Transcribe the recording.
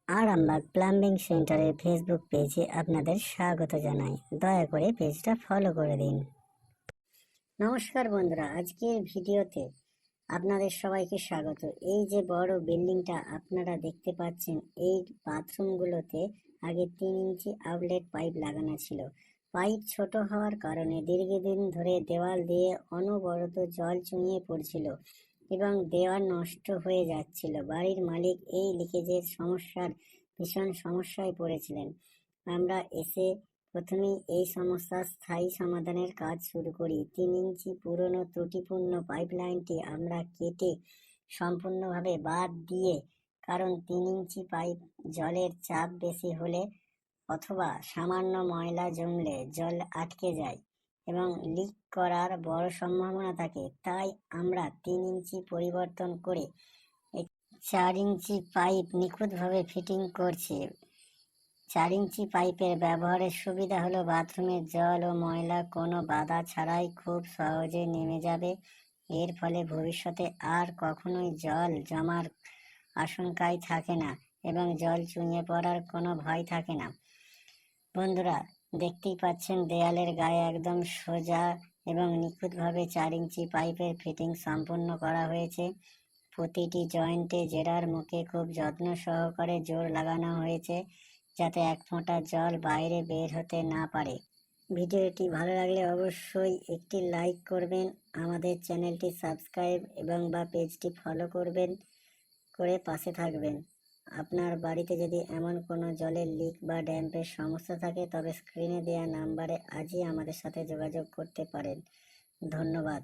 Arambagh plumbing সেন্টারের Facebook পেজে আপনাদের স্বাগত জানাই। দয়া করে পেজটা ফলো করে দিন। নমস্কার বন্ধুরা, আজকের ভিডিওতে আপনাদের সবাইকে স্বাগত। এই যে বড় বিল্ডিংটা আপনারা দেখতে পাচ্ছেন, এই বাথরুমগুলোতে আগে 3 ইঞ্চি আউটলেট পাইপ লাগানো ছিল। পাইপ ছোট হওয়ার কারণে দীর্ঘদিন ধরে দেওয়াল দিয়ে অনবরত জল চুইয়ে পড়ছিল এবং দেওয়াল নষ্ট হয়ে যাচ্ছিল। বাড়ির মালিক এই লিকেজের ভীষণ সমস্যায় পড়েছিলেন। আমরা এসে প্রথমেই এই সমস্যার স্থায়ী সমাধানের কাজ শুরু করি। 3 ইঞ্চি পুরনো ত্রুটিপূর্ণ পাইপলাইনটি আমরা কেটে সম্পূর্ণভাবে বাদ দিয়ে, কারণ 3 ইঞ্চি পাইপ জলের চাপ বেশি হলে অথবা সামান্য ময়লা জমলে জল আটকে যায় এবং লিক করার বড় সম্ভাবনা থাকে। তাই আমরা 3 ইঞ্চি পরিবর্তন করে 4 ইঞ্চি পাইপ নিখুঁতভাবে ফিটিং করছি। 4 ইঞ্চি পাইপের ব্যবহারের সুবিধা হলো বাথরুমের জল ও ময়লা কোনো বাধা ছাড়াই খুব সহজে নেমে যাবে। এর ফলে ভবিষ্যতে আর কখনোই জল জমার আশঙ্কাই থাকে না এবং জল চুইয়ে পড়ার কোনো ভয় থাকে না। বন্ধুরা, দেখতেই পাচ্ছেন দেয়ালের গায়ে একদম সোজা এবং নিখুঁতভাবে 4 ইঞ্চি পাইপের ফিটিং সম্পূর্ণ করা হয়েছে। প্রতিটি জয়েন্টে জেরার মুখে খুব যত্ন সহকারে জোর লাগানো হয়েছে, যাতে এক ফোঁটা জল বাইরে বের হতে না পারে। ভিডিওটি ভালো লাগলে অবশ্যই একটি লাইক করবেন, আমাদের চ্যানেলটি সাবস্ক্রাইব এবং পেজটি ফলো করবেন, করে পাশে থাকবেন। আপনার বাড়িতে যদি এমন কোনো জলের লিক বা ড্যাম্পের সমস্যা থাকে, তবে স্ক্রিনে দেওয়া নাম্বারে আজই আমাদের সাথে যোগাযোগ করতে পারেন। ধন্যবাদ।